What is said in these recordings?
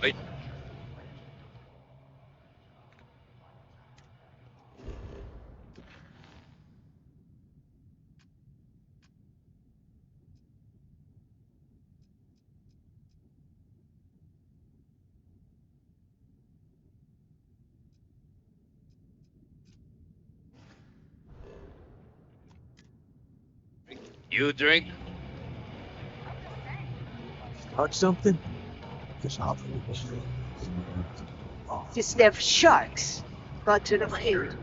Wait. You drink? Start something? Just hop To sniff sharks. Go to the field.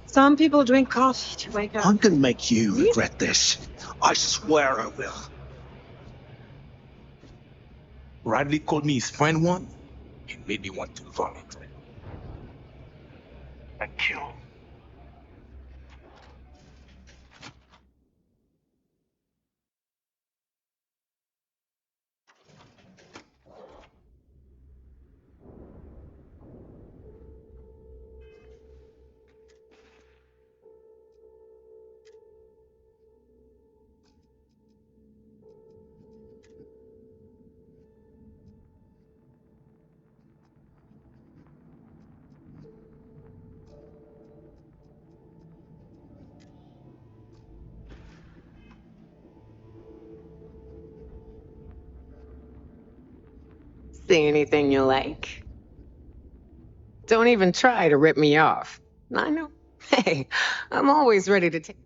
Some people drink coffee to wake up. I'm gonna make you regret this. I swear I will. Riley called me his friend one. It made me want to vomit. And kill. See anything you like? Don't even try to rip me off. I know. Hey, I'm always ready to take.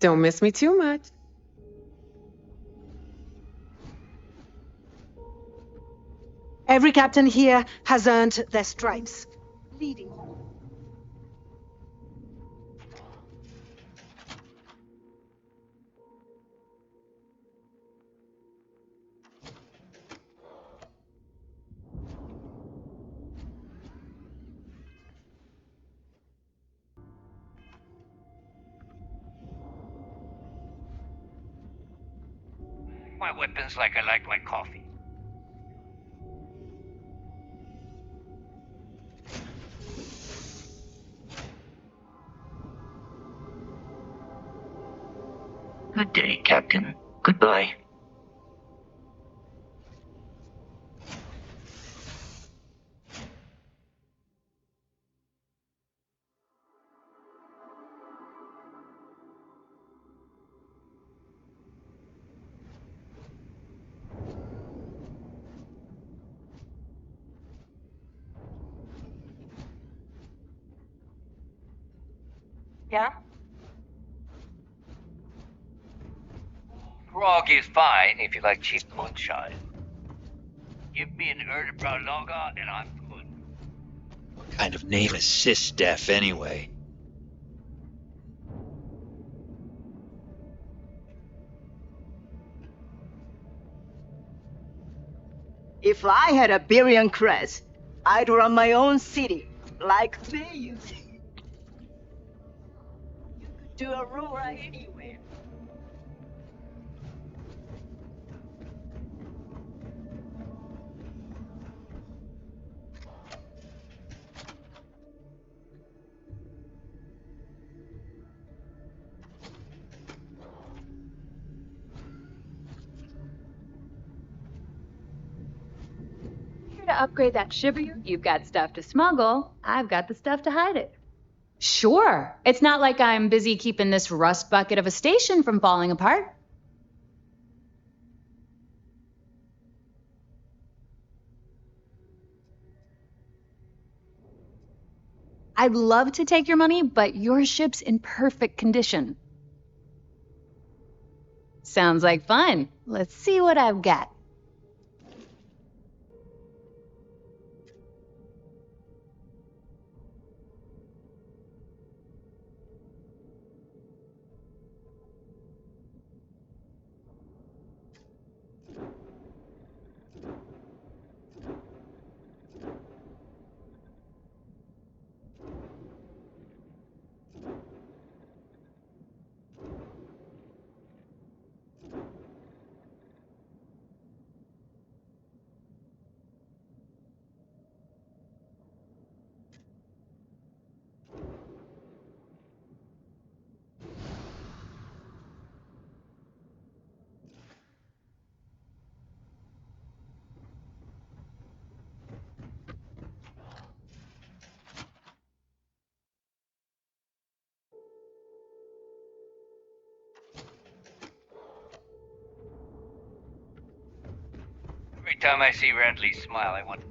Don't miss me too much. Every captain here has earned their stripes. Leading. My weapons like I like my coffee. Good day, Captain. Goodbye. Yeah? Grog is fine if you like cheap moonshine. Give me an Erdebra Lager and I'm good. What kind of name is Sysdef anyway? If I had a Birion crest, I'd run my own city, like they used. You could do Aurora anywhere. Here to upgrade that Shibuya, you've got stuff to smuggle. I've got the stuff to hide it. Sure. It's not like I'm busy keeping this rust bucket of a station from falling apart. I'd love to take your money, but your ship's in perfect condition. Sounds like fun. Let's see what I've got. Every time I see Radley smile, I want...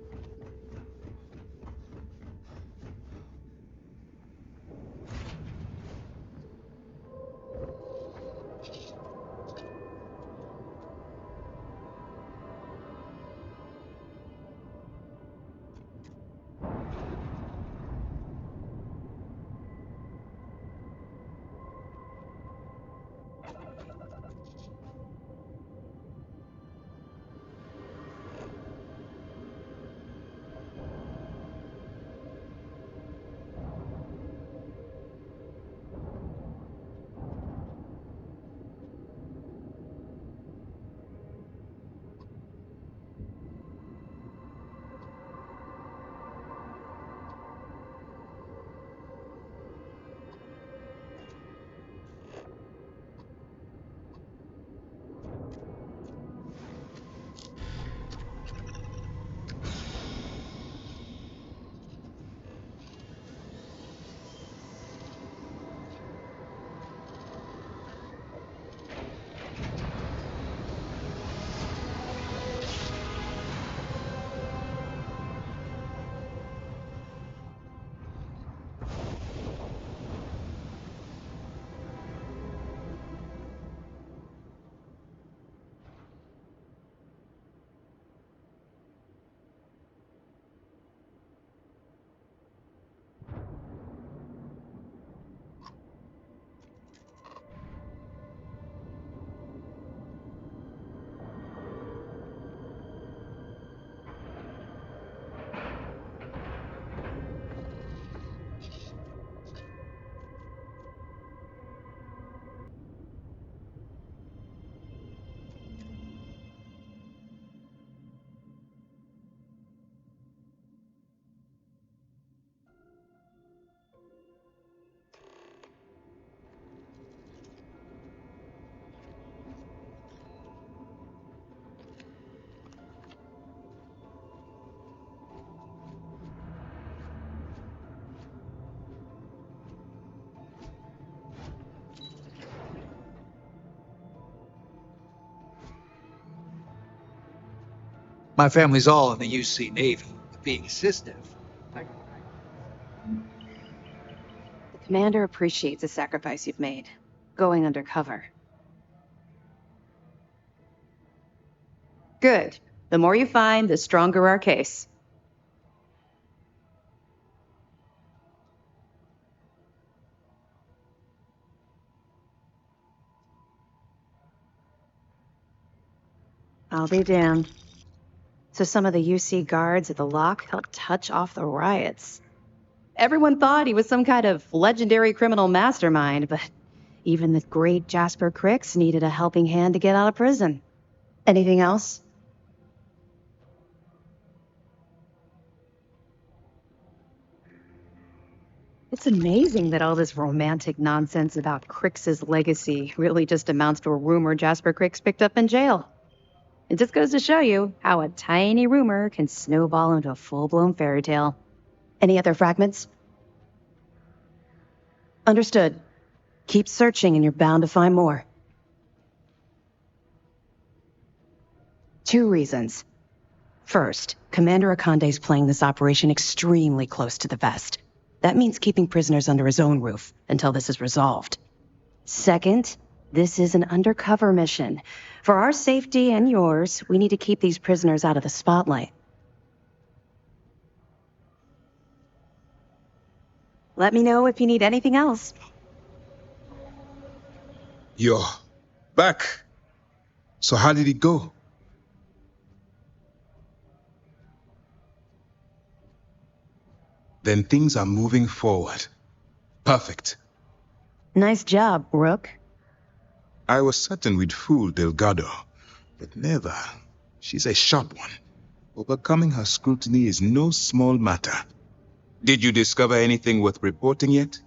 My family's all in the UC Navy. Being a Sysdef, Commander appreciates the sacrifice you've made, going undercover. Good. The more you find, the stronger our case. I'll be damned. So some of the UC guards at the lock helped touch off the riots. Everyone thought he was some kind of legendary criminal mastermind, but even the great Jasper Cricks needed a helping hand to get out of prison. Anything else? It's amazing that all this romantic nonsense about Crix's legacy really just amounts to a rumor Jasper Cricks picked up in jail. It just goes to show you how a tiny rumor can snowball into a full-blown fairy tale. Any other fragments? Understood. Keep searching and you're bound to find more. 2 reasons. First, Commander Akande's playing this operation extremely close to the vest. That means keeping prisoners under his own roof until this is resolved. Second, this is an undercover mission. For our safety and yours, we need to keep these prisoners out of the spotlight. Let me know if you need anything else. You're back. So how did it go? Then things are moving forward. Perfect. Nice job, Rook. I was certain we'd fool Delgado, but never. She's a sharp one. Overcoming her scrutiny is no small matter. Did you discover anything worth reporting yet?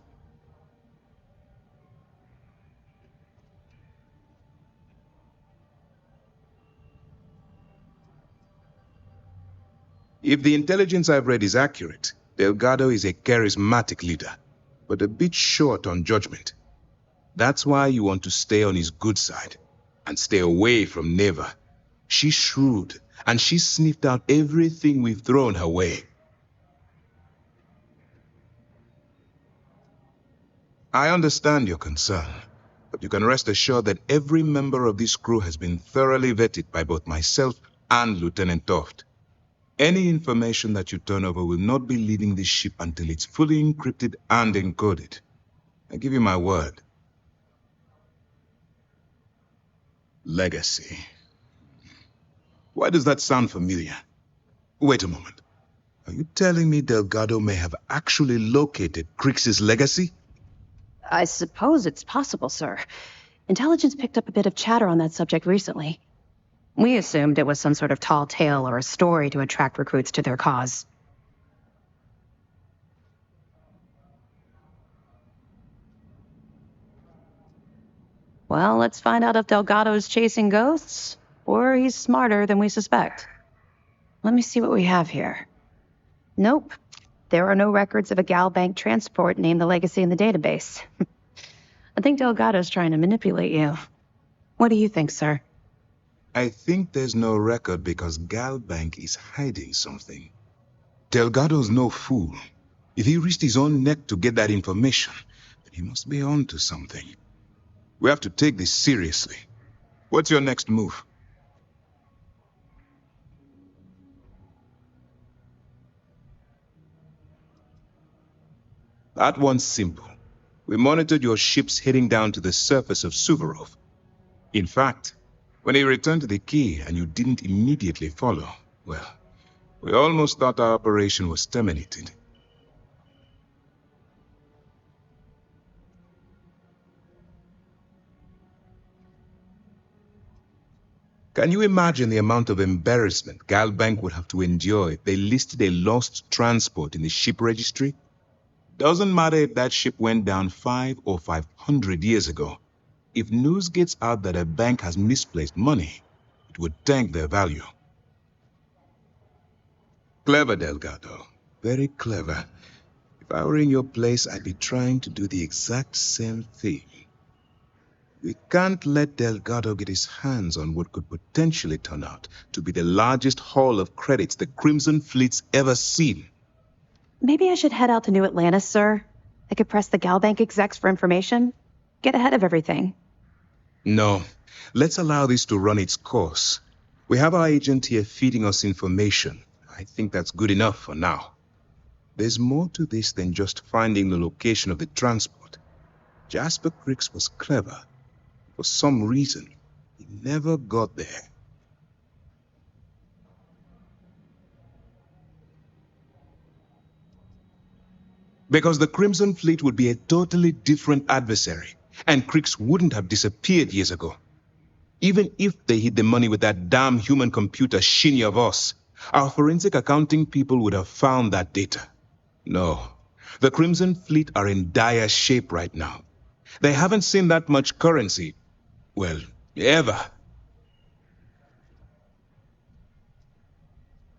If the intelligence I've read is accurate, Delgado is a charismatic leader, but a bit short on judgment. That's why you want to stay on his good side, and stay away from Neva. She's shrewd, and she's sniffed out everything we've thrown her way. I understand your concern, but you can rest assured that every member of this crew has been thoroughly vetted by both myself and Lieutenant Toft. Any information that you turn over will not be leaving this ship until it's fully encrypted and encoded. I give you my word. Legacy. Why does that sound familiar? Wait a moment. Are you telling me Delgado may have actually located Crix's legacy? I suppose it's possible, sir. Intelligence picked up a bit of chatter on that subject recently. We assumed it was some sort of tall tale or a story to attract recruits to their cause. Well, let's find out if Delgado's chasing ghosts, or he's smarter than we suspect. Let me see what we have here. Nope. There are no records of a Gal Bank transport named the Legacy in the database. I think Delgado's trying to manipulate you. What do you think, sir? I think there's no record because Gal Bank is hiding something. Delgado's no fool. If he risked his own neck to get that information, then he must be on to something. We have to take this seriously. What's your next move? That one's simple. We monitored your ships heading down to the surface of Suvorov. In fact, when he returned to the key and you didn't immediately follow, well, we almost thought our operation was terminated. Can you imagine the amount of embarrassment Galbank would have to endure if they listed a lost transport in the ship registry? Doesn't matter if that ship went down 5 or 500 years ago. If news gets out that a bank has misplaced money, it would tank their value. Clever, Delgado. Very clever. If I were in your place, I'd be trying to do the exact same thing. We can't let Delgado get his hands on what could potentially turn out to be the largest haul of credits the Crimson Fleet's ever seen. Maybe I should head out to New Atlantis, sir. I could press the Galbank execs for information. Get ahead of everything. No. Let's allow this to run its course. We have our agent here feeding us information. I think that's good enough for now. There's more to this than just finding the location of the transport. Jasper Cricks was clever. For some reason, he never got there. Because the Crimson Fleet would be a totally different adversary, and Cricks wouldn't have disappeared years ago. Even if they hid the money with that damn human computer Shinny of us, our forensic accounting people would have found that data. No, the Crimson Fleet are in dire shape right now. They haven't seen that much currency, well, ever.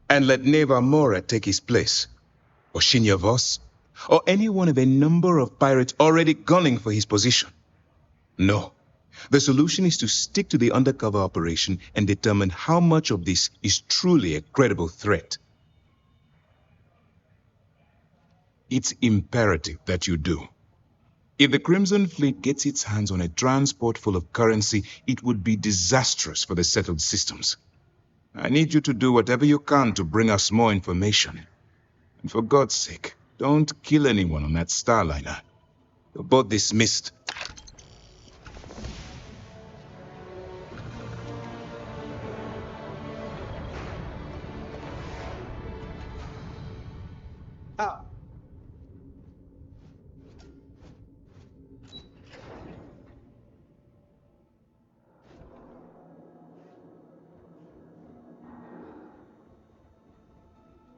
And let Neva Mora take his place, or Shinny of us, or any one of a number of pirates already gunning for his position. No. The solution is to stick to the undercover operation and determine how much of this is truly a credible threat. It's imperative that you do. If the Crimson Fleet gets its hands on a transport full of currency, it would be disastrous for the settled systems. I need you to do whatever you can to bring us more information. And for God's sake, don't kill anyone on that Starliner. You're both dismissed.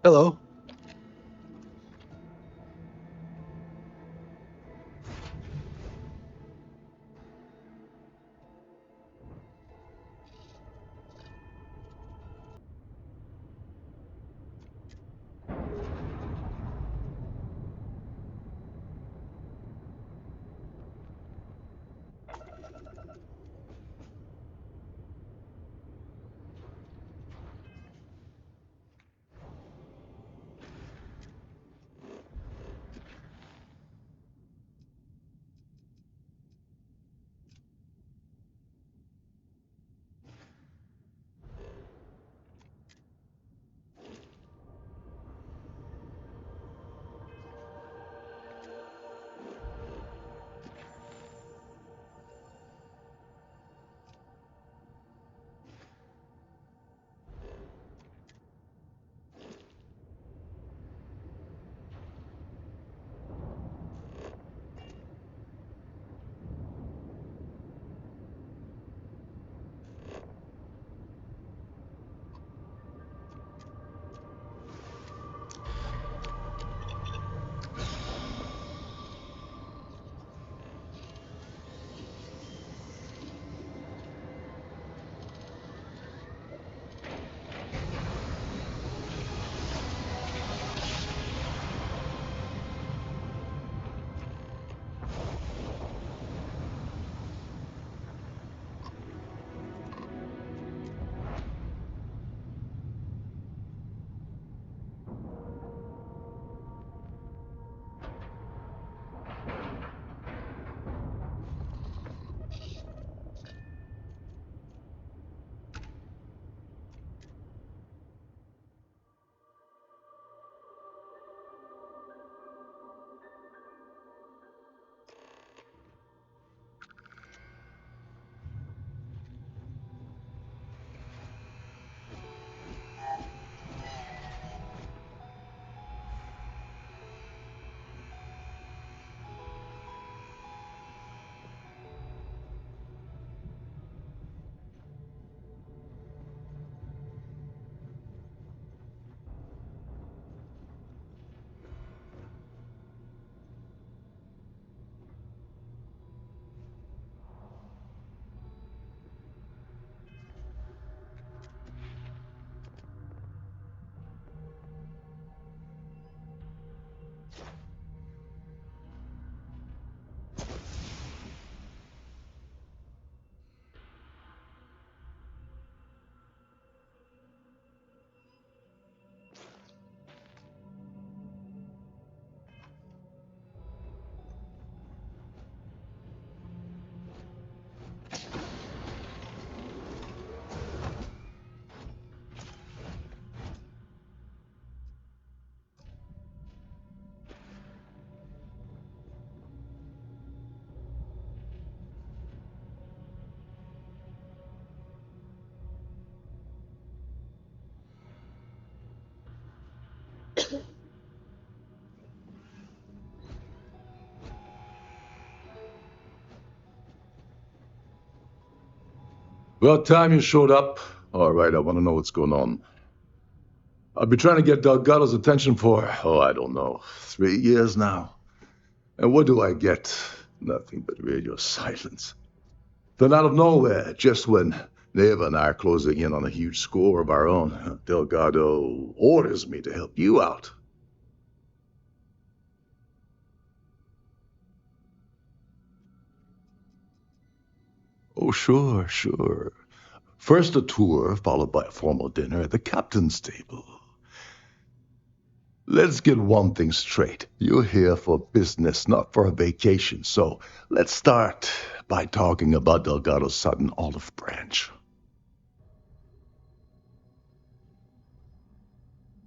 Hello. About time you showed up. All right, I want to know what's going on. I've been trying to get Delgado's attention for, I don't know, 3 years now. And what do I get? Nothing but radio silence. Then out of nowhere, just when Neva and I are closing in on a huge score of our own, Delgado orders me to help you out. Oh, sure, sure. First a tour, followed by a formal dinner at the captain's table. Let's get one thing straight. You're here for business, not for a vacation. So let's start by talking about Delgado's sudden olive branch.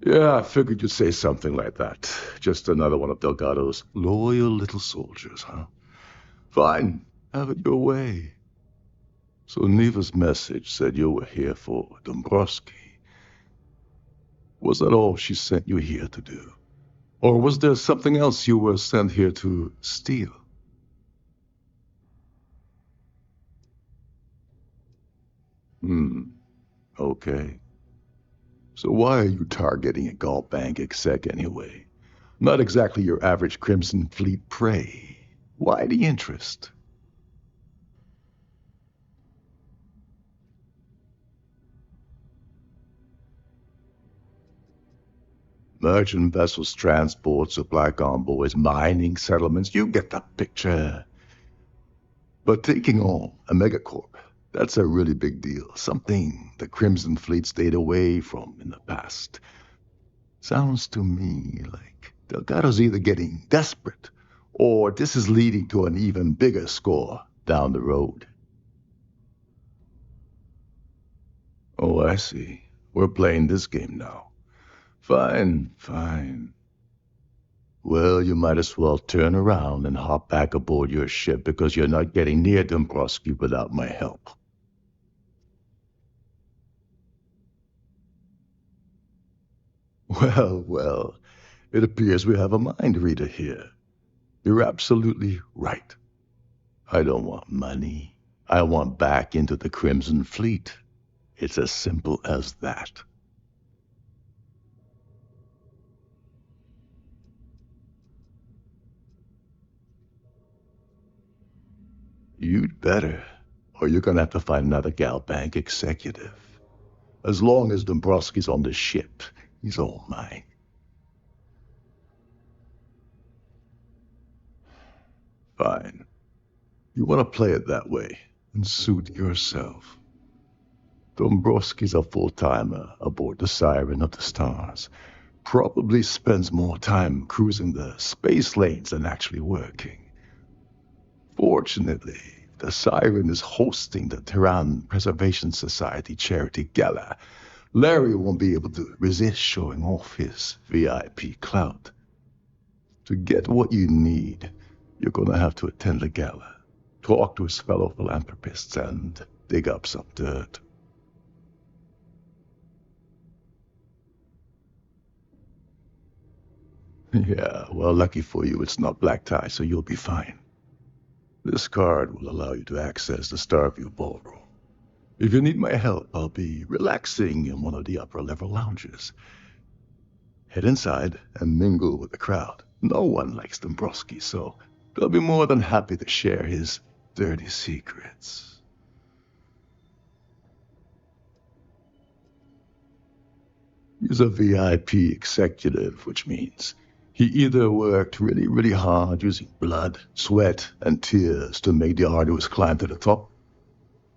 Yeah, I figured you'd say something like that. Just another one of Delgado's loyal little soldiers, huh? Fine, have it your way. So Neva's message said you were here for Dombrowski. Was that all she sent you here to do? Or was there something else you were sent here to steal? Okay. So why are you targeting a Galt Bank exec anyway? Not exactly your average Crimson Fleet prey. Why the interest? Merchant vessels, transport, supply convoys, mining settlements, you get the picture. But taking on a megacorp, that's a really big deal. Something the Crimson Fleet stayed away from in the past. Sounds to me like Delgado's either getting desperate, or this is leading to an even bigger score down the road. Oh, I see. We're playing this game now. Fine, fine. Well, you might as well turn around and hop back aboard your ship because you're not getting near Dombrowski without my help. Well, it appears we have a mind reader here. You're absolutely right. I don't want money. I want back into the Crimson Fleet. It's as simple as that. You'd better, or you're gonna have to find another Galt Bank executive. As long as Dombrowski's on the ship, he's all mine. Fine. You want to play it that way, and suit yourself. Dombrowski's a full-timer aboard the Siren of the Stars. Probably spends more time cruising the space lanes than actually working. Fortunately, the Siren is hosting the Tehran Preservation Society charity gala. Larry won't be able to resist showing off his VIP clout. To get what you need, you're gonna have to attend the gala, talk to his fellow philanthropists, and dig up some dirt. Yeah, well, lucky for you, it's not black tie, so you'll be fine. This card will allow you to access the Starfield ballroom. If you need my help, I'll be relaxing in one of the upper-level lounges. Head inside and mingle with the crowd. No one likes Dombrowski, so they'll be more than happy to share his dirty secrets. He's a VIP executive, which means he either worked really, really hard using blood, sweat, and tears to make the arduous climb to the top,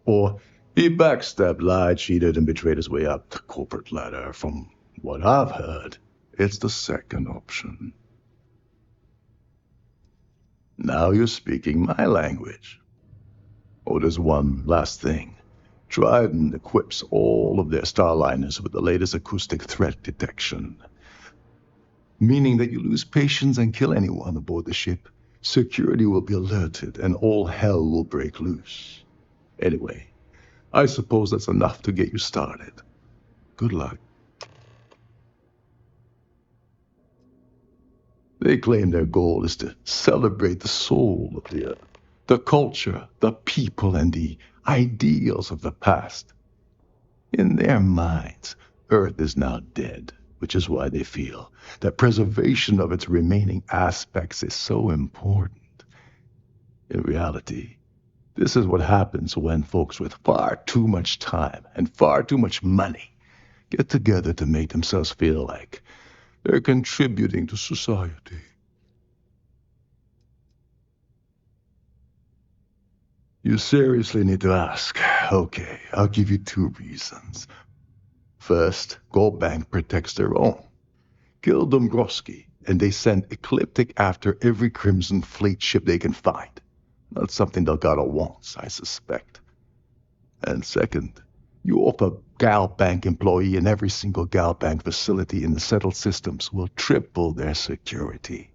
or he backstabbed, lied, cheated, and betrayed his way up the corporate ladder. From what I've heard, it's the second option. Now you're speaking my language. Oh, there's one last thing. Trident equips all of their starliners with the latest acoustic threat detection, meaning that you lose patience and kill anyone aboard the ship, security will be alerted and all hell will break loose. Anyway, I suppose that's enough to get you started. Good luck. They claim their goal is to celebrate the soul of the earth, the culture, the people, and the ideals of the past. In their minds, Earth is now dead, which is why they feel that preservation of its remaining aspects is so important. In reality, this is what happens when folks with far too much time and far too much money get together to make themselves feel like they're contributing to society. You seriously need to ask. Okay, I'll give you 2 reasons. First, Goldbank protects their own. Kill Dombrowski, and they send Ecliptic after every Crimson Fleet ship they can find. Not something Delgado wants, I suspect. And second, you offer Galbank employee in every single Galbank facility in the settled systems will triple their security.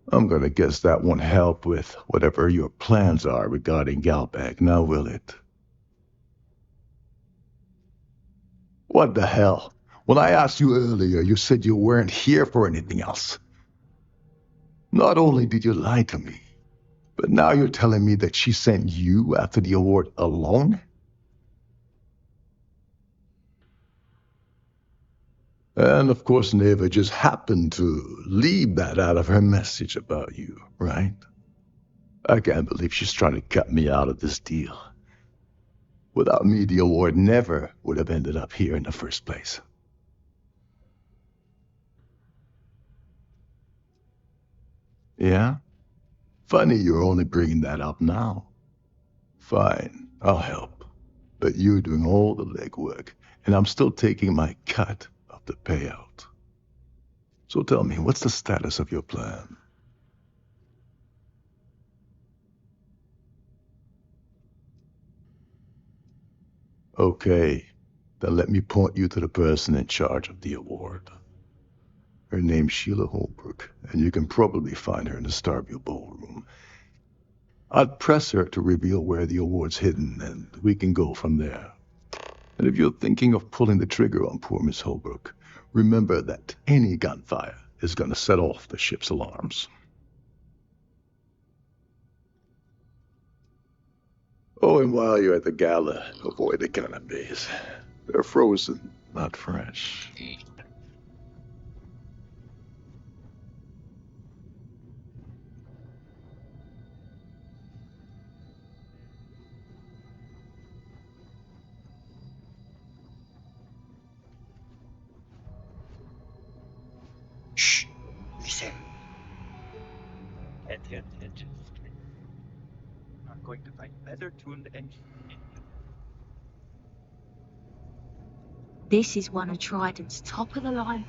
I'm gonna guess that won't help with whatever your plans are regarding Galbank, now will it? What the hell? When I asked you earlier, you said you weren't here for anything else. Not only did you lie to me, but now you're telling me that she sent you after the award alone? And of course, Neva just happened to leave that out of her message about you, right? I can't believe she's trying to cut me out of this deal. Without me, the award never would have ended up here in the first place. Yeah? Funny you're only bringing that up now. Fine, I'll help. But you're doing all the legwork, and I'm still taking my cut of the payout. So tell me, what's the status of your plan? Okay, then let me point you to the person in charge of the award. Her name's Sheila Holbrook, and you can probably find her in the Starfield ballroom. I'd press her to reveal where the award's hidden, and we can go from there. And if you're thinking of pulling the trigger on poor Miss Holbrook, remember that any gunfire is going to set off the ship's alarms. Oh, and while you're at the gala, avoid the cannabis. They're frozen, not fresh. Shh. Listen. Attention. I'm going to find better tuned engine. This is one of Trident's top-of-the-line.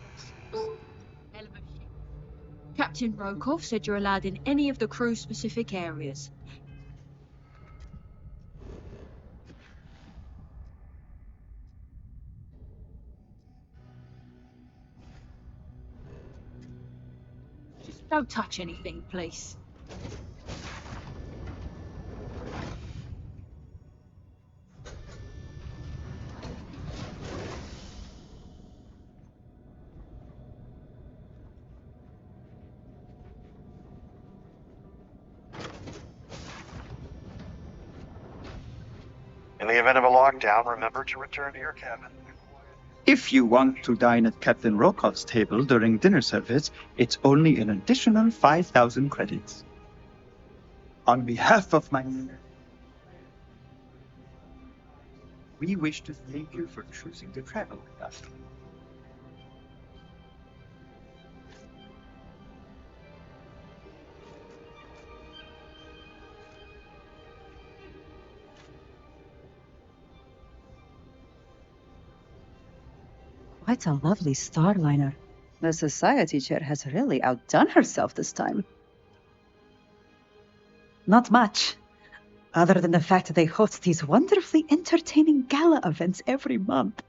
Captain Brokoff said you're allowed in any of the crew-specific areas. Just don't touch anything, please. In the event of a lockdown, remember to return to your cabin. If you want to dine at Captain Rokoff's table during dinner service, it's only an additional 5,000 credits. On behalf of my... We wish to thank you for choosing to travel with us. Quite a lovely starliner. The society chair has really outdone herself this time. Not much, other than the fact that they host these wonderfully entertaining gala events every month.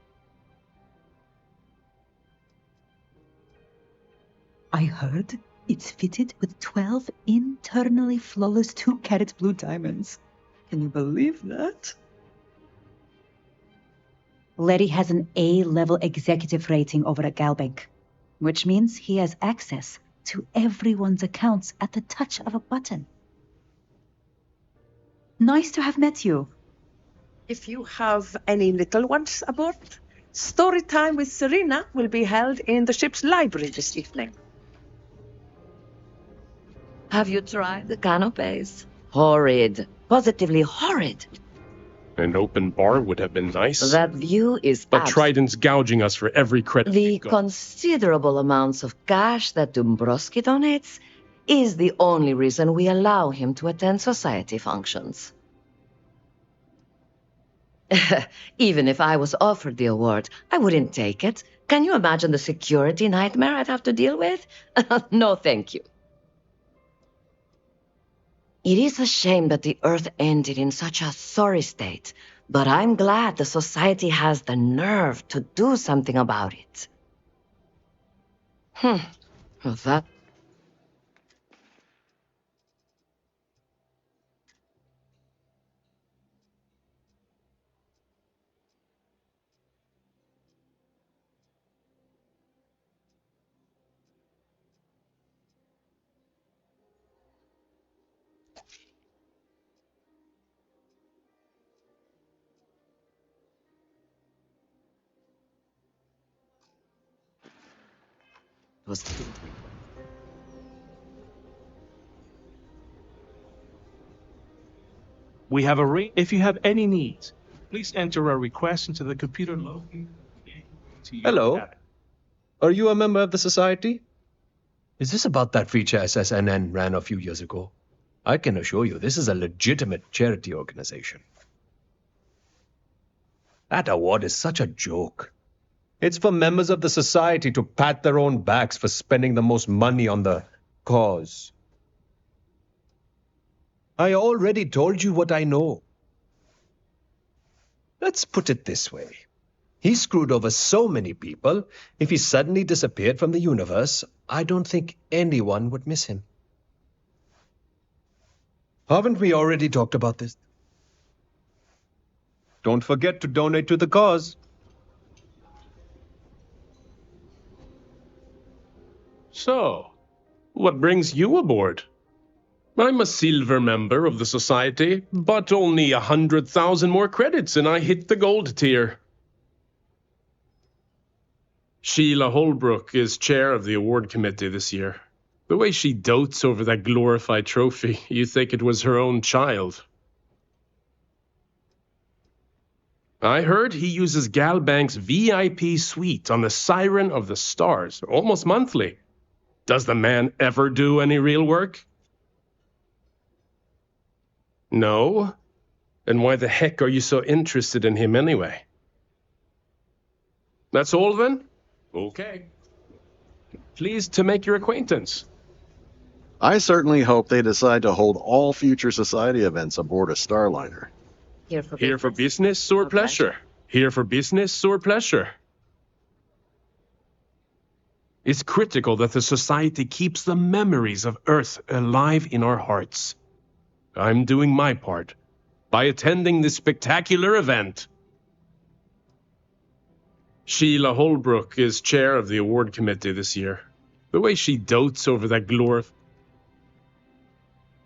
I heard it's fitted with 12 internally flawless 2-carat blue diamonds. Can you believe that? Letty has an A-level executive rating over at Galbank, which means he has access to everyone's accounts at the touch of a button. Nice to have met you. If you have any little ones aboard, story time with Serena will be held in the ship's library this evening. Have you tried the canapes? Horrid. Positively horrid. An open bar would have been nice. That view is But Trident's gouging us for every credit. The considerable amounts of cash that Dombrowski donates is the only reason we allow him to attend society functions. Even if I was offered the award, I wouldn't take it. Can you imagine the security nightmare I'd have to deal with? No, thank you. It is a shame that the Earth ended in such a sorry state, but I'm glad the Society has the nerve to do something about it. Well, that... We have a ring. If you have any needs, please enter a request into the computer located to your Hello. cabin. Are you a member of the Society? Is this about that feature SSNN ran a few years ago? I can assure you this is a legitimate charity organization. That award is such a joke. It's for members of the Society to pat their own backs for spending the most money on the cause. I already told you what I know. Let's put it this way. He screwed over so many people, if he suddenly disappeared from the universe, I don't think anyone would miss him. Haven't we already talked about this? Don't forget to donate to the cause. So, what brings you aboard? I'm a silver member of the Society, but only 100,000 more credits and I hit the gold tier. Sheila Holbrook is chair of the award committee this year. The way she dotes over that glorified trophy, you'd think it was her own child. I heard he uses Galbank's VIP suite on the Siren of the Stars, almost monthly. Does the man ever do any real work? No? Then why the heck are you so interested in him anyway? That's all then? Okay. Pleased to make your acquaintance. I certainly hope they decide to hold all future society events aboard a Starliner. Here for business or pleasure? Here for business or pleasure? It's critical that the Society keeps the memories of Earth alive in our hearts. I'm doing my part by attending this spectacular event. Sheila Holbrook is chair of the award committee this year. The way she dotes over that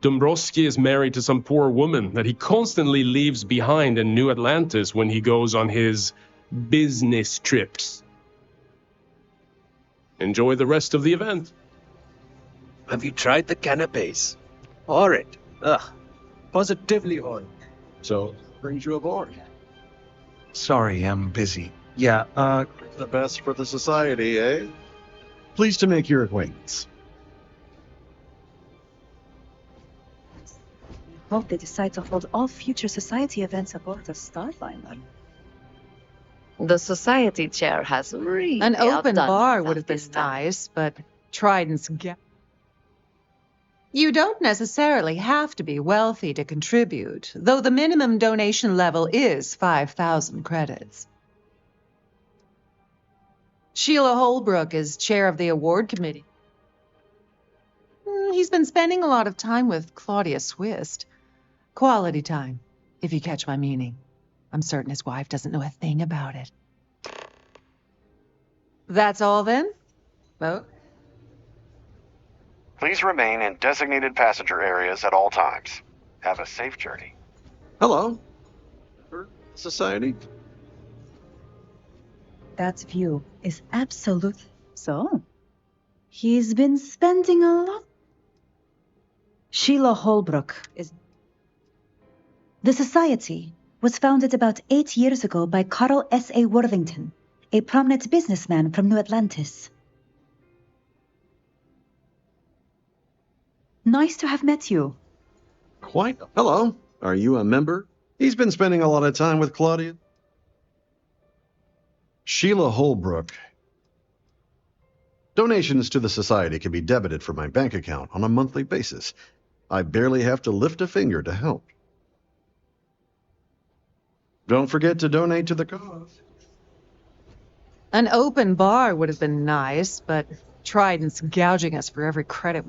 Dombrowski is married to some poor woman that he constantly leaves behind in New Atlantis when he goes on his business trips. Enjoy the rest of the event. Have you tried the canapes? Horrid. Ugh. Positively horrid. So, brings you aboard. Sorry, I'm busy. Yeah, the best for the Society, eh? Pleased to make your acquaintance. Hope they decide to hold all future Society events aboard the Starliner. The Society chair has really An open outdone bar himself would have been this time. nice, but Trident's You don't necessarily have to be wealthy to contribute, though the minimum donation level is 5,000 credits. Sheila Holbrook is chair of the award committee. He's been spending a lot of time with Claudia Swist. Quality time, if you catch my meaning. I'm certain his wife doesn't know a thing about it. That's all then? Oh. Please remain in designated passenger areas at all times. Have a safe journey. Hello. Society? That view is absolute. So, he's been spending a lot. Sheila Holbrook is. The Society was founded about 8 years ago by Carl S.A. Worthington, a prominent businessman from New Atlantis. Nice to have met you. Quite. Hello. Are you a member? He's been spending a lot of time with Claudia. Sheila Holbrook. Donations to the Society can be debited from my bank account on a monthly basis. I barely have to lift a finger to help. Don't forget to donate to the cause. An open bar would have been nice, but Trident's gouging us for every credit.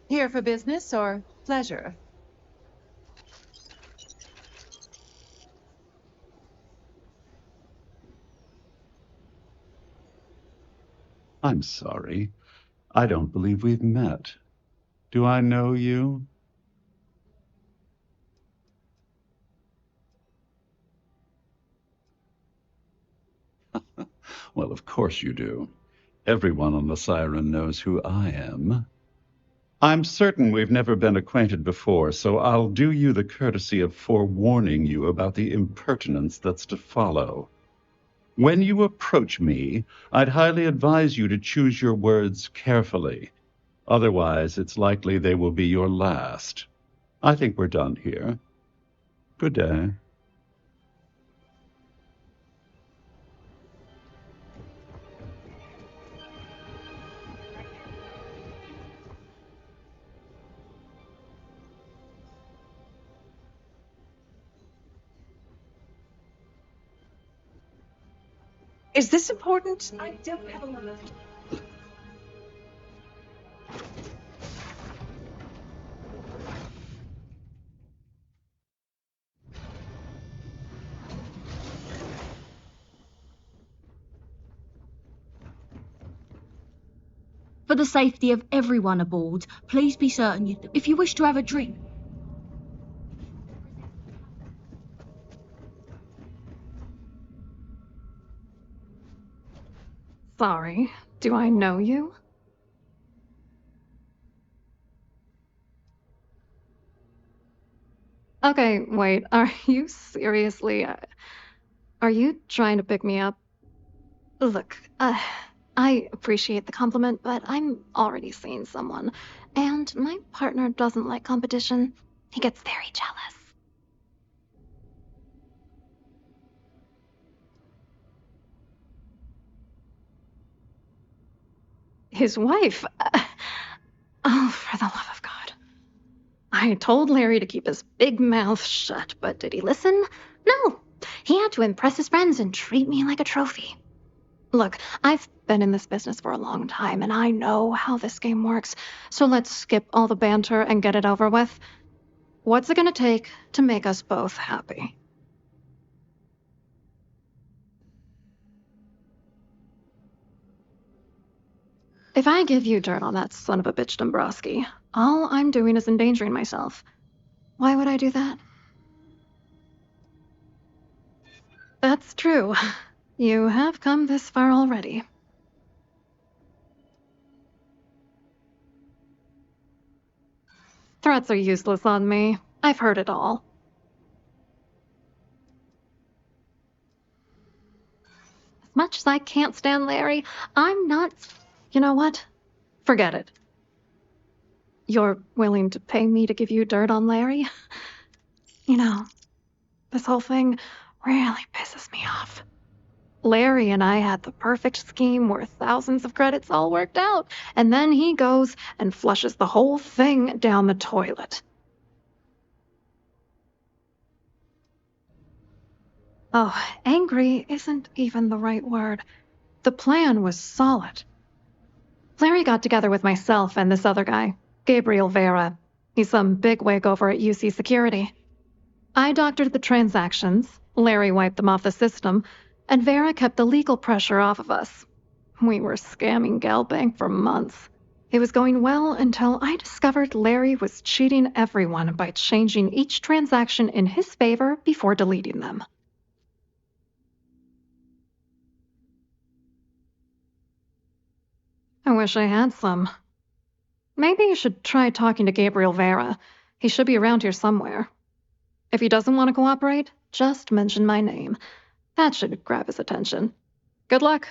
Here for business or pleasure? I'm sorry. I don't believe we've met. Do I know you? Well, of course you do. Everyone on the Siren knows who I am. I'm certain we've never been acquainted before, so I'll do you the courtesy of forewarning you about the impertinence that's to follow. When you approach me, I'd highly advise you to choose your words carefully. Otherwise, it's likely they will be your last. I think we're done here. Good day. Is this important? I don't have a lot of... For the safety of everyone aboard, please be certain if you wish to have a drink. Sorry, do I know you? Okay, wait, are you seriously... are you trying to pick me up? Look, I appreciate the compliment, but I'm already seeing someone, and my partner doesn't like competition. He gets very jealous. His wife? Oh, for the love of God. I told Larry to keep his big mouth shut, but did he listen? No. He had to impress his friends and treat me like a trophy. Look, I've been in this business for a long time, and I know how this game works, so let's skip all the banter and get it over with. What's it gonna take to make us both happy? If I give you dirt on that son of a bitch Dombrowski, all I'm doing is endangering myself. Why would I do that? That's true. You have come this far already. Threats are useless on me. I've heard it all. As much as I can't stand Larry, I'm not... You know what? Forget it. You're willing to pay me to give you dirt on Larry? You know, this whole thing really pisses me off. Larry and I had the perfect scheme worth thousands of credits all worked out, and then he goes and flushes the whole thing down the toilet. Oh, angry isn't even the right word. The plan was solid. Larry got together with myself and this other guy, Gabriel Vera. He's some bigwig over at UC Security. I doctored the transactions, Larry wiped them off the system, and Vera kept the legal pressure off of us. We were scamming Galbank for months. It was going well until I discovered Larry was cheating everyone by changing each transaction in his favor before deleting them. I wish I had some. Maybe you should try talking to Gabriel Vera. He should be around here somewhere. If he doesn't want to cooperate, just mention my name. That should grab his attention. Good luck.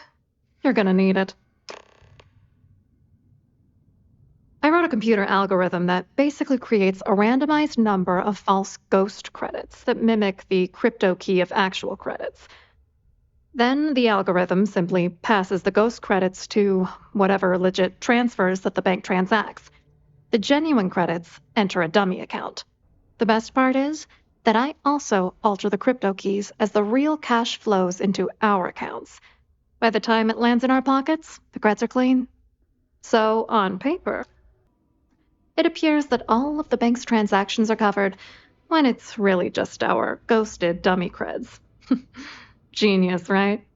You're gonna need it. I wrote a computer algorithm that basically creates a randomized number of false ghost credits that mimic the crypto key of actual credits. Then the algorithm simply passes the ghost credits to whatever legit transfers that the bank transacts. The genuine credits enter a dummy account. The best part is that I also alter the crypto keys as the real cash flows into our accounts. By the time it lands in our pockets, the creds are clean. So, on paper, it appears that all of the bank's transactions are covered, when it's really just our ghosted dummy creds. Genius, right?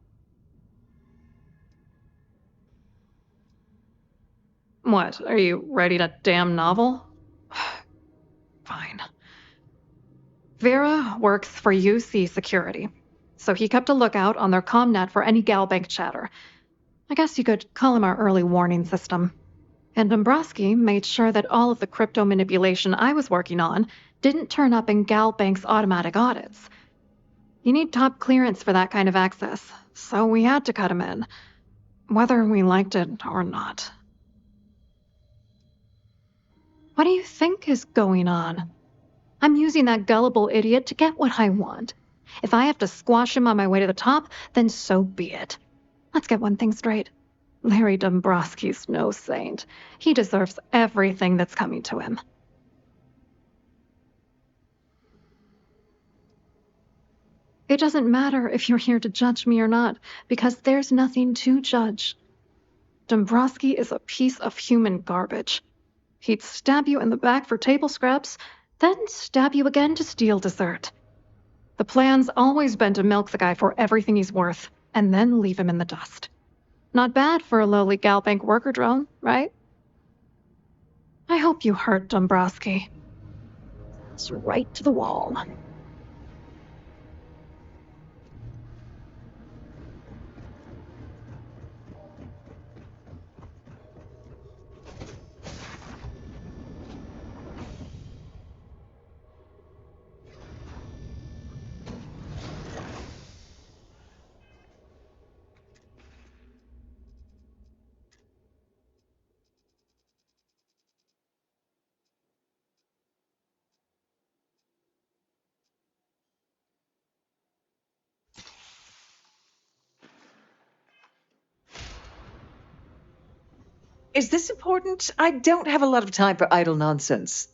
What, are you writing a damn novel? Fine. Vera works for UC Security, so he kept a lookout on their comnet for any Galbank chatter. I guess you could call him our early warning system. And Dombrowski made sure that all of the crypto manipulation I was working on didn't turn up in Galbank's automatic audits. You need top clearance for that kind of access, so we had to cut him in, whether we liked it or not. What do you think is going on? I'm using that gullible idiot to get what I want. If I have to squash him on my way to the top, then so be it. Let's get one thing straight. Larry Dombrowski's no saint. He deserves everything that's coming to him. It doesn't matter if you're here to judge me or not, because there's nothing to judge. Dombrowski is a piece of human garbage. He'd stab you in the back for table scraps, then stab you again to steal dessert. The plan's always been to milk the guy for everything he's worth, and then leave him in the dust. Not bad for a lowly Galbank worker drone, right? I hope you hurt Dombrowski. It's right to the wall. Is this important? I don't have a lot of time for idle nonsense.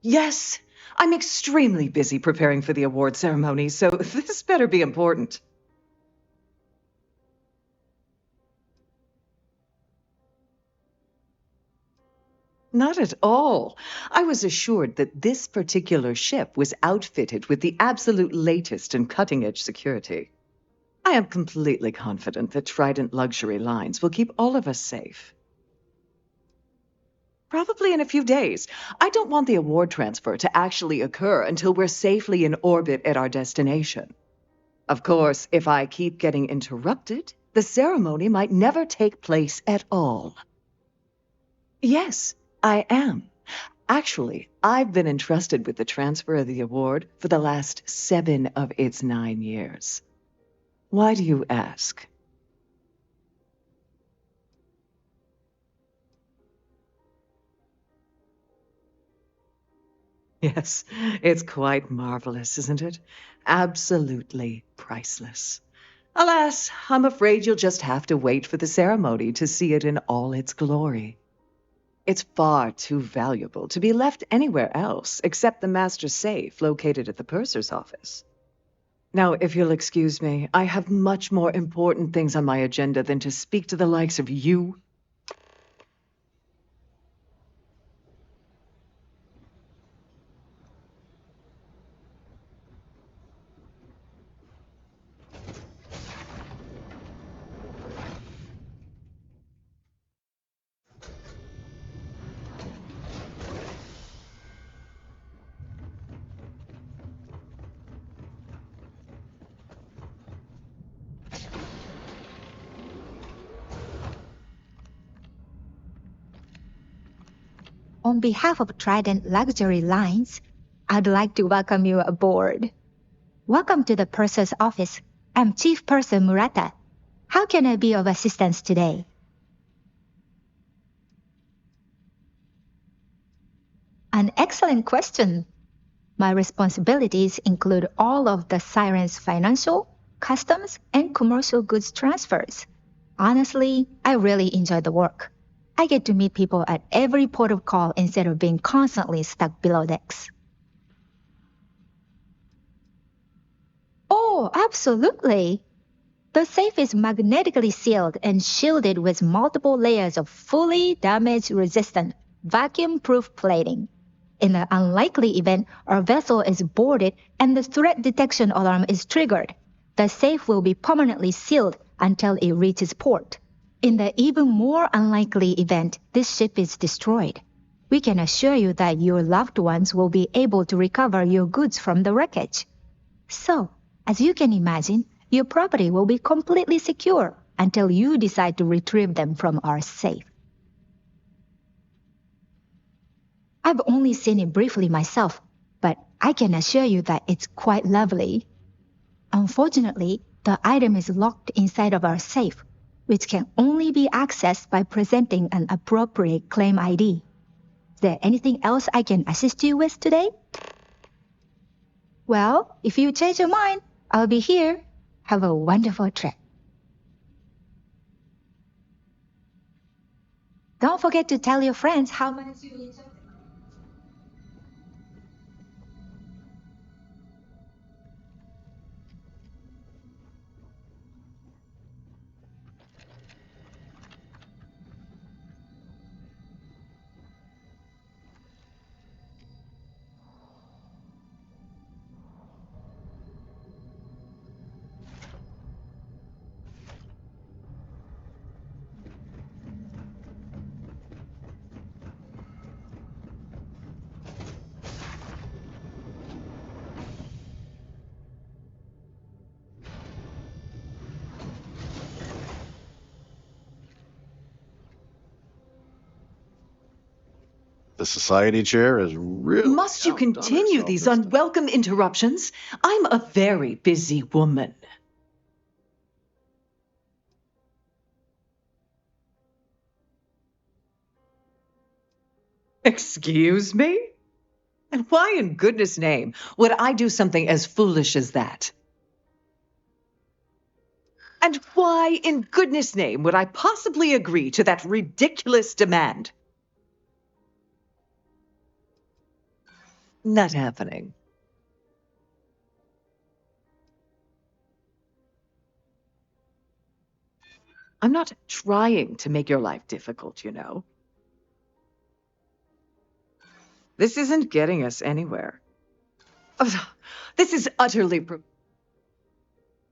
Yes, I'm extremely busy preparing for the award ceremony, so this better be important. Not at all. I was assured that this particular ship was outfitted with the absolute latest and cutting-edge security. I am completely confident that Trident Luxury Lines will keep all of us safe. Probably in a few days. I don't want the award transfer to actually occur until we're safely in orbit at our destination. Of course, if I keep getting interrupted, the ceremony might never take place at all. Yes, I am. Actually, I've been entrusted with the transfer of the award for the last 7 of its 9 years. Why do you ask? Yes, it's quite marvelous, isn't it? Absolutely priceless. Alas, I'm afraid you'll just have to wait for the ceremony to see it in all its glory. It's far too valuable to be left anywhere else except the master safe located at the purser's office. Now, if you'll excuse me, I have much more important things on my agenda than to speak to the likes of you. On behalf of Trident Luxury Lines, I'd like to welcome you aboard. Welcome to the Purser's office. I'm Chief Purser Murata. How can I be of assistance today? An excellent question. My responsibilities include all of the Siren's financial, customs, and commercial goods transfers. Honestly, I really enjoy the work. I get to meet people at every port of call instead of being constantly stuck below decks. Oh, absolutely. The safe is magnetically sealed and shielded with multiple layers of fully damage-resistant, vacuum-proof plating. In the unlikely event our vessel is boarded and the threat detection alarm is triggered, the safe will be permanently sealed until it reaches port. In the even more unlikely event this ship is destroyed, we can assure you that your loved ones will be able to recover your goods from the wreckage. So, as you can imagine, your property will be completely secure until you decide to retrieve them from our safe. I've only seen it briefly myself, but I can assure you that it's quite lovely. Unfortunately, the item is locked inside of our safe, which can only be accessed by presenting an appropriate claim ID. Is there anything else I can assist you with today? Well, if you change your mind, I'll be here. Have a wonderful trip. Don't forget to tell your friends how much you enjoyed it. The society chair is really. Must you continue these unwelcome interruptions? I'm a very busy woman. Excuse me? And why in goodness name would I do something as foolish as that? And why in goodness name would I possibly agree to that ridiculous demand? Not happening. I'm not trying to make your life difficult, you know. This isn't getting us anywhere. Oh, this is utterly...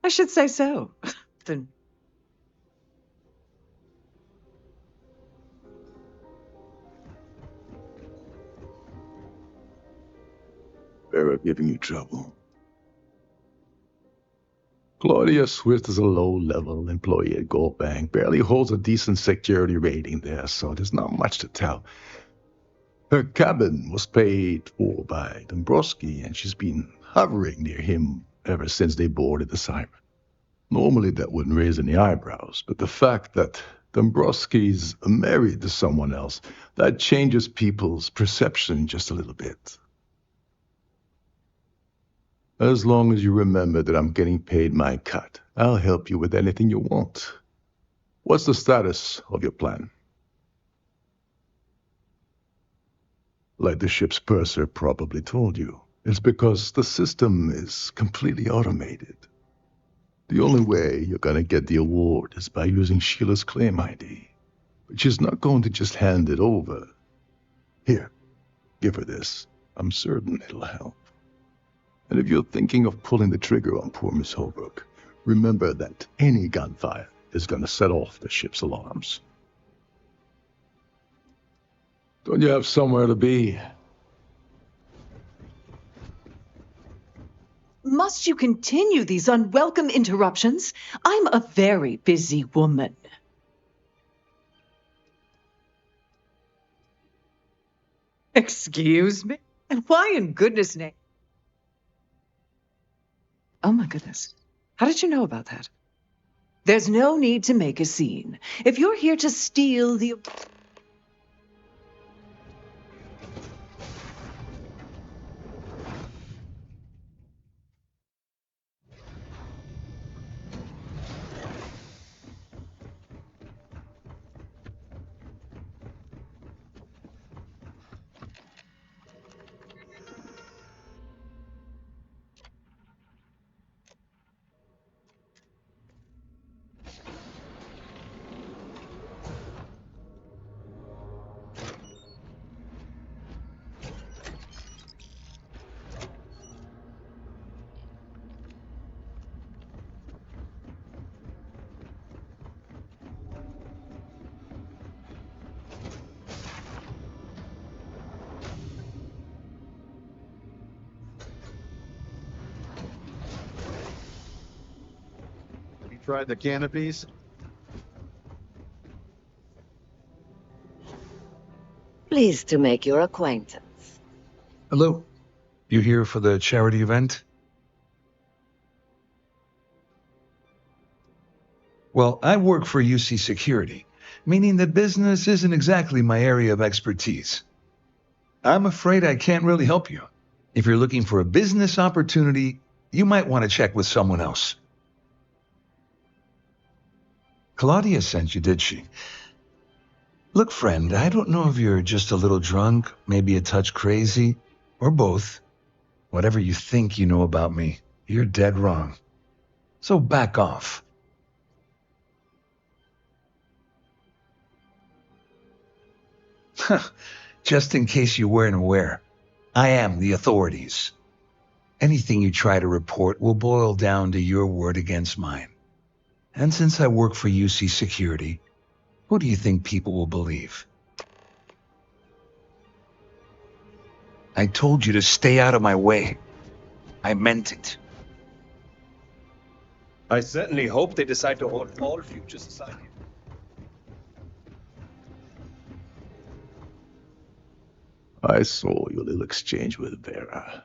I should say so. Then... Vera giving you trouble. Claudia Swift is a low-level employee at Gold Bank, barely holds a decent security rating there, so there's not much to tell. Her cabin was paid for by Dombrowski, and she's been hovering near him ever since they boarded the Siren. Normally that wouldn't raise any eyebrows, but the fact that Dombrowski's married to someone else, that changes people's perception just a little bit. As long as you remember that I'm getting paid my cut, I'll help you with anything you want. What's the status of your plan? Like the ship's purser probably told you, It's because the system is completely automated. The only way you're gonna get the award is by using Sheila's claim ID. But she's not going to just hand it over. Here, give her this. I'm certain it'll help. And if you're thinking of pulling the trigger on poor Miss Holbrook, remember that any gunfire is gonna set off the ship's alarms. Don't you have somewhere to be? Must you continue these unwelcome interruptions? I'm a very busy woman. Excuse me? And why in goodness' name? Oh my goodness. How did you know about that? There's no need to make a scene. If you're here to steal the... Tried the canopies? Pleased to make your acquaintance. Hello. You here for the charity event? Well, I work for UC Security, meaning that business isn't exactly my area of expertise. I'm afraid I can't really help you. If you're looking for a business opportunity, you might want to check with someone else. Claudia sent you, did she? Look, friend, I don't know if you're just a little drunk, maybe a touch crazy, or both. Whatever you think you know about me, you're dead wrong. So back off. Just in case you weren't aware, I am the authorities. Anything you try to report will boil down to your word against mine. And since I work for UC Security, who do you think people will believe? I told you to stay out of my way. I meant it. I certainly hope they decide to hold all future society. I saw your little exchange with Vera.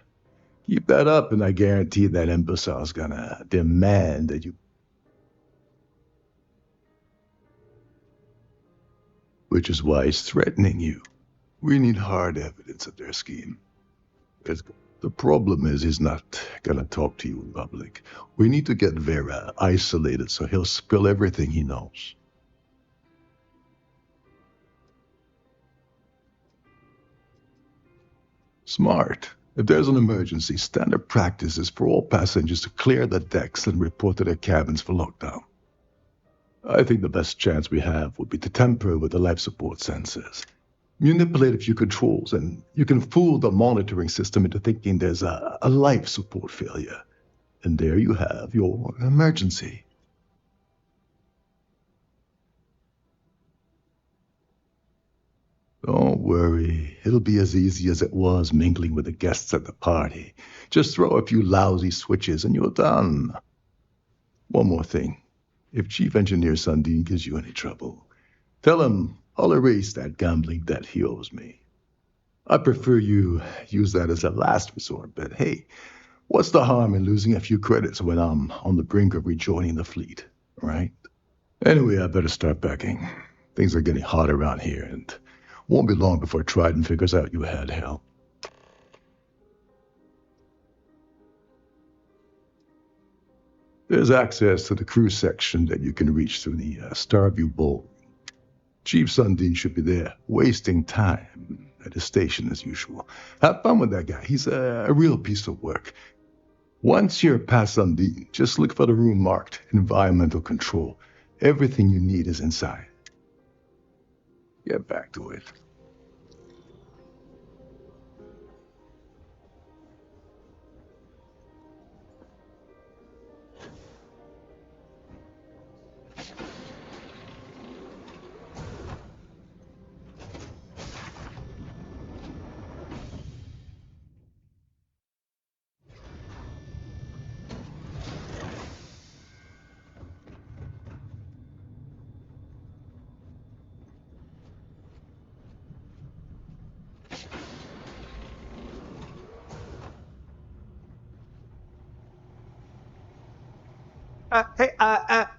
Keep that up and I guarantee that imbecile's gonna demand that you... Which is why he's threatening you. We need hard evidence of their scheme. The problem is he's not gonna talk to you in public. We need to get Vera isolated so he'll spill everything he knows. Smart. If there's an emergency, standard practice is for all passengers to clear the decks and report to their cabins for lockdown. I think the best chance we have would be to tamper with the life support sensors. Manipulate a few controls, and you can fool the monitoring system into thinking there's a life support failure. And there you have your emergency. Don't worry, it'll be as easy as it was mingling with the guests at the party. Just throw a few lousy switches and you're done. One more thing. If Chief Engineer Sundin gives you any trouble, tell him I'll erase that gambling debt he owes me. I prefer you use that as a last resort, but hey, what's the harm in losing a few credits when I'm on the brink of rejoining the fleet, right? Anyway, I better start packing. Things are getting hot around here, and won't be long before Trident figures out you had help. There's access to the crew section that you can reach through the Starview Bowl. Chief Sundin should be there, wasting time. at the station as usual. Have fun with that guy. He's a real piece of work. Once you're past Undine, just look for the room marked Environmental Control. Everything you need is inside. Get back to it.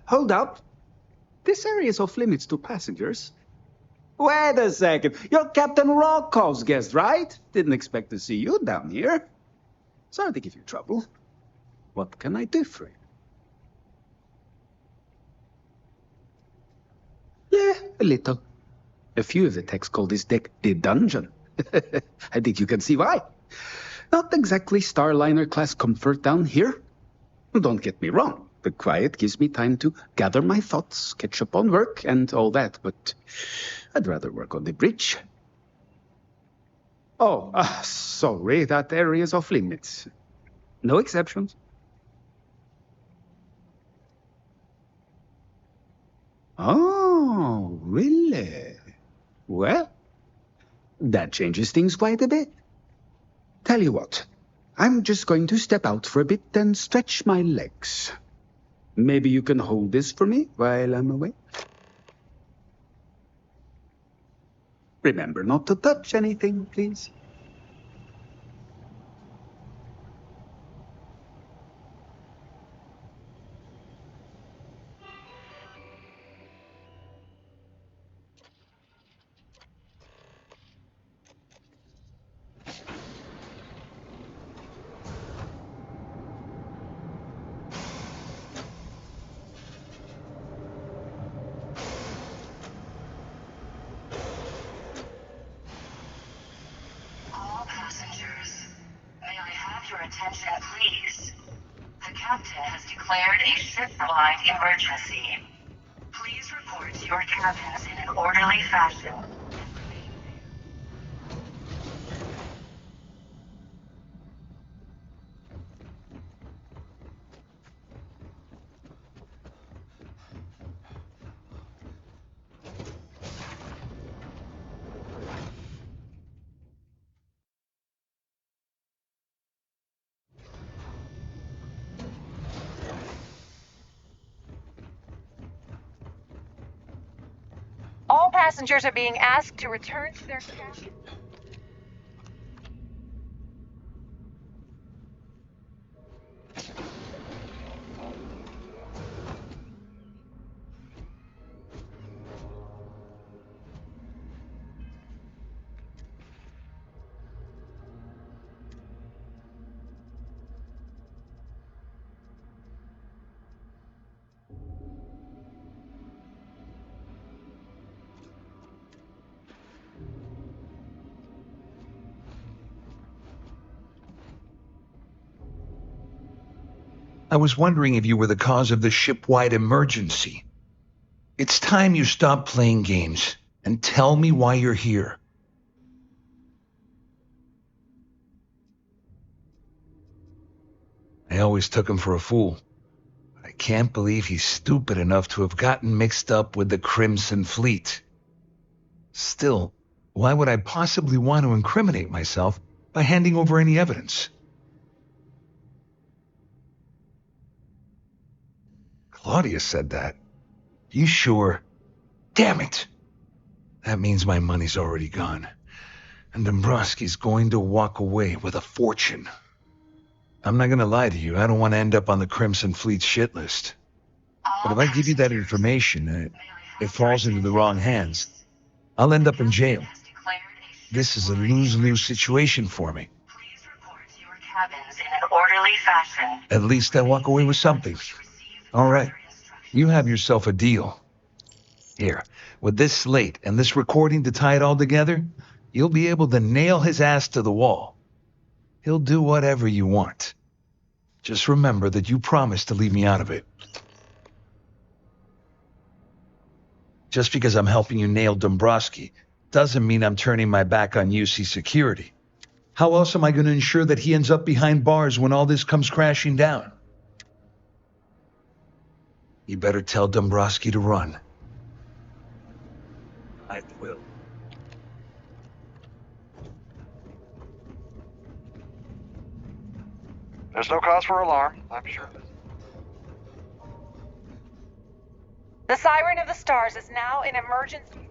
Hold up. This area is off limits to passengers. Wait a second. You're Captain Rocko's guest, right? Didn't expect to see you down here. Sorry to give you trouble. What can I do for you? Yeah, a little. A few of the techs call this deck the dungeon. I think you can see why. Not exactly Starliner-class comfort down here. Don't get me wrong. The quiet gives me time to gather my thoughts, catch up on work, and all that, but I'd rather work on the bridge. Oh, sorry, that area's off limits. No exceptions. Oh, really? Well, that changes things quite a bit. Tell you what, I'm just going to step out for a bit and stretch my legs. Maybe you can hold this for me while I'm away? Remember not to touch anything, please. Attention, please. The captain has declared a ship-wide emergency. Please report to your cabins in an orderly fashion. All passengers are being asked to return to their cabins. I was wondering if you were the cause of the ship-wide emergency. It's time you stop playing games and tell me why you're here. I always took him for a fool. But I can't believe he's stupid enough to have gotten mixed up with the Crimson Fleet. Still, why would I possibly want to incriminate myself by handing over any evidence? Claudia said that. You sure? Damn it! That means my money's already gone. And Dombrowski's going to walk away with a fortune. I'm not gonna lie to you, I don't want to end up on the Crimson Fleet's shit list. But if I give you that information, it falls into the wrong hands. I'll end up in jail. This is a lose-lose situation for me. Please report to your cabins in an orderly fashion. At least I walk away with something. All right, you have yourself a deal. Here, with this slate and this recording to tie it all together, you'll be able to nail his ass to the wall. He'll do whatever you want. Just remember that you promised to leave me out of it. Just because I'm helping you nail Dombrowski doesn't mean I'm turning my back on UC security. How else am I going to ensure that he ends up behind bars when all this comes crashing down? You better tell Dombrowski to run. I will. There's no cause for alarm, I'm sure. The Siren of the Stars is now in emergency.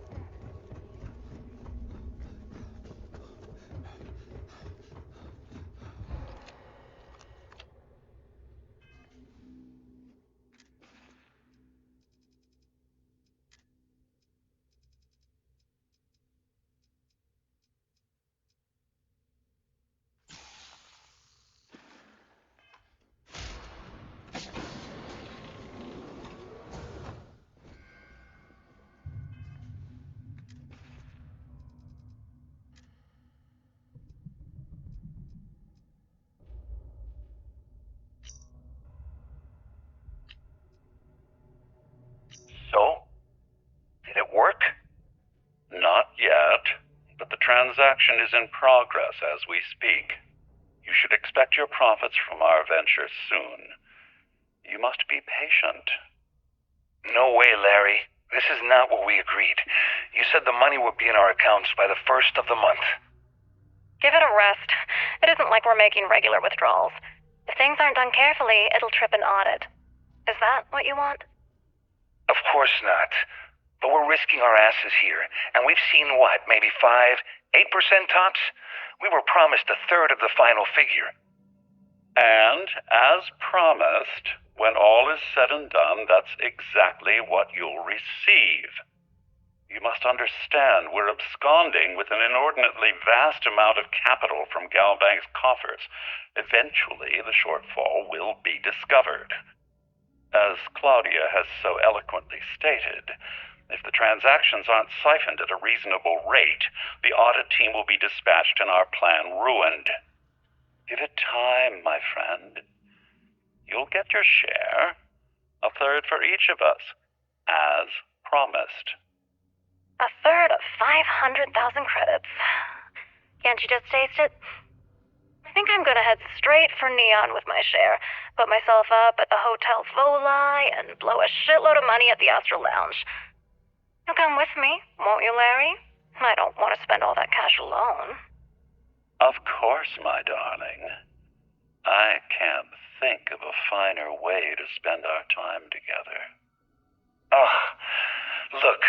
So? Did it work? Not yet, but the transaction is in progress as we speak. You should expect your profits from our venture soon. You must be patient. No way, Larry. This is not what we agreed. You said the money would be in our accounts by the 1st of the month. Give it a rest. It isn't like we're making regular withdrawals. If things aren't done carefully, it'll trip an audit. Is that what you want? Of course not. But we're risking our asses here, and we've seen what, maybe 5, 8% tops? We were promised a third of the final figure. And, as promised, when all is said and done, that's exactly what you'll receive. You must understand we're absconding with an inordinately vast amount of capital from Galbank's coffers. Eventually, the shortfall will be discovered. As Claudia has so eloquently stated, if the transactions aren't siphoned at a reasonable rate, the audit team will be dispatched and our plan ruined. Give it time, my friend. You'll get your share, a third for each of us, as promised. A third of 500,000 credits. Can't you just taste it? I think I'm gonna head straight for Neon with my share, put myself up at the Hotel Voli, and blow a shitload of money at the Astral Lounge. You'll come with me, won't you, Larry? I don't want to spend all that cash alone. Of course, my darling. I can't think of a finer way to spend our time together. Oh, look,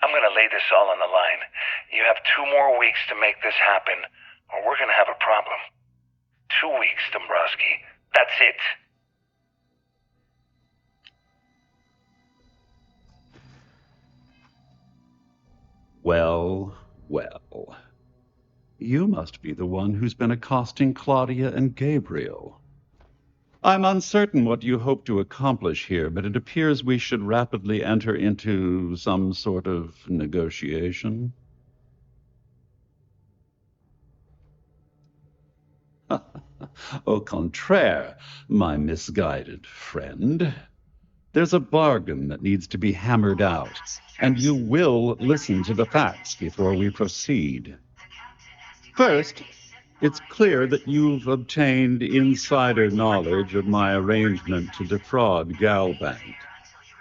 I'm going to lay this all on the line. You have 2 more weeks to make this happen, or we're going to have a problem. 2 weeks, Dombrowski. That's it. Well, well. You must be the one who's been accosting Claudia and Gabriel. I'm uncertain what you hope to accomplish here, but it appears we should rapidly enter into some sort of negotiation. Au contraire, my misguided friend. There's a bargain that needs to be hammered out, and you will listen to the facts before we proceed. First, it's clear that you've obtained insider knowledge of my arrangement to defraud Galbank.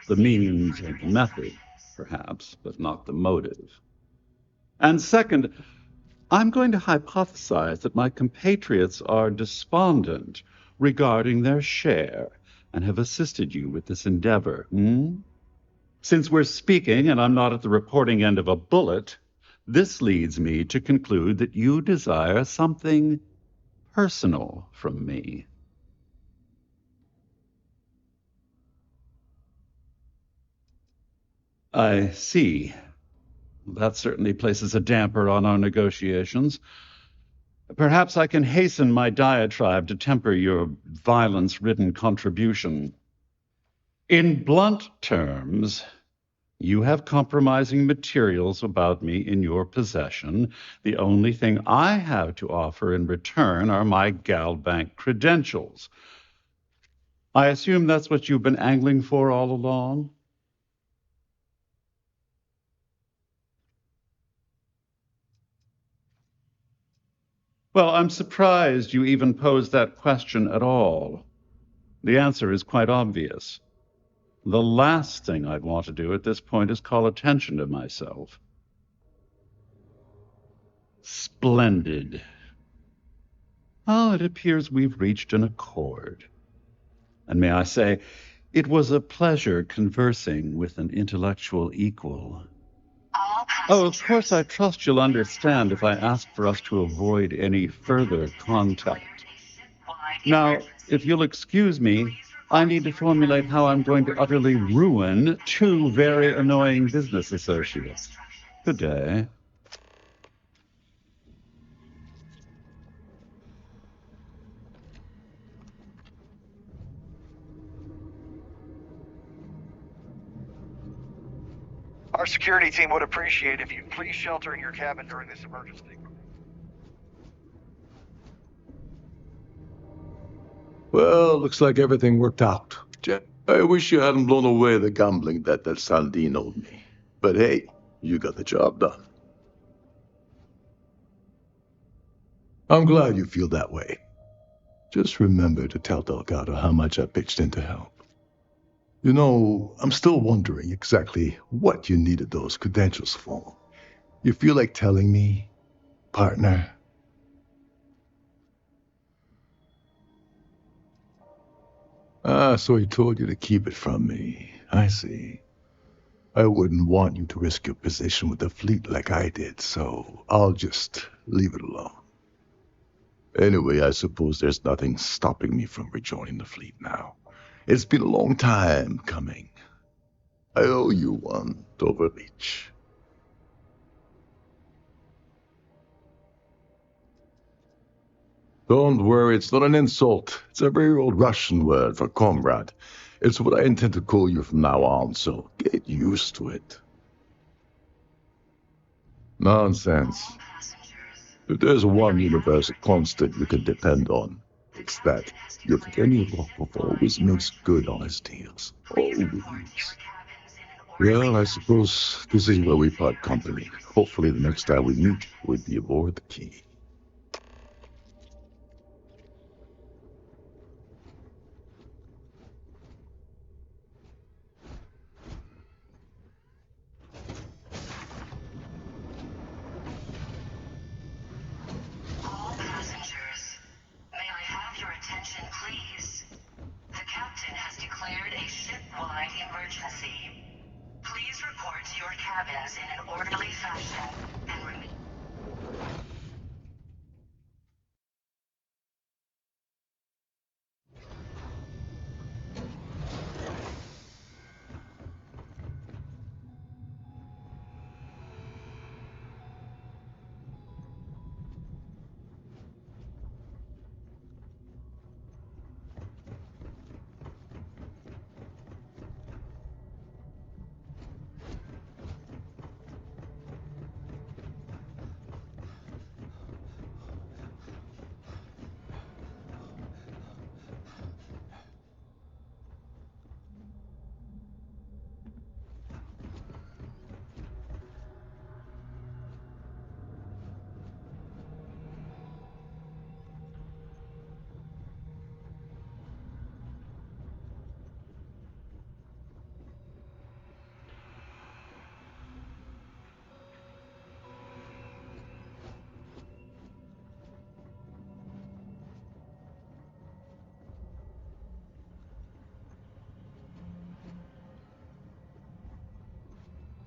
The means and the method, perhaps, but not the motive. And second, I'm going to hypothesize that my compatriots are despondent regarding their share and have assisted you with this endeavor. Since we're speaking and I'm not at the reporting end of a bullet, this leads me to conclude that you desire something personal from me. I see. That certainly places a damper on our negotiations. Perhaps I can hasten my diatribe to temper your violence-ridden contribution. In blunt terms, You have compromising materials about me in your possession. The only thing I have to offer in return are my GalBank credentials. I assume that's what you've been angling for all along? Well, I'm surprised you even posed that question at all. The answer is quite obvious. The last thing I'd want to do at this point is call attention to myself. Splendid. Oh, it appears we've reached an accord. And may I say, it was a pleasure conversing with an intellectual equal. Oh, of course, I trust you'll understand if I ask for us to avoid any further contact. Now, if you'll excuse me, I need to formulate how I'm going to utterly ruin two very annoying business associates. Good day. Our security team would appreciate if you'd please shelter in your cabin during this emergency. Well, looks like everything worked out. Jen, I wish you hadn't blown away the gambling debt that Sandine owed me. But hey, you got the job done. I'm glad you feel that way. Just remember to tell Delgado how much I pitched in to help. You know, I'm still wondering exactly what you needed those credentials for. You feel like telling me, partner? Ah, so he told you to keep it from me. I see. I wouldn't want you to risk your position with the fleet like I did, so I'll just leave it alone. Anyway, I suppose there's nothing stopping me from rejoining the fleet now. It's been a long time coming. I owe you one, Doverleach. Don't worry, it's not an insult. It's a very old Russian word for comrade. It's what I intend to call you from now on, so get used to it. Nonsense. If there's one universal constant you can depend on, it's that Yevgeny Volkov always makes good on his deals. Always. Well, I suppose this is where we part company. Hopefully the next time we meet, we'll be aboard the Key. All passengers, may I have your attention, please? The captain has declared a ship-wide emergency. Please report to your cabins in an orderly fashion and remain.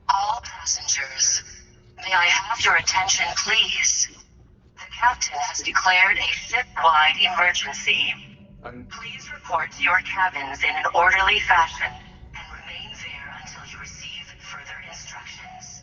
All passengers, may I have your attention, please? The captain has declared a ship-wide emergency. Please report to your cabins in an orderly fashion and remain there until you receive further instructions.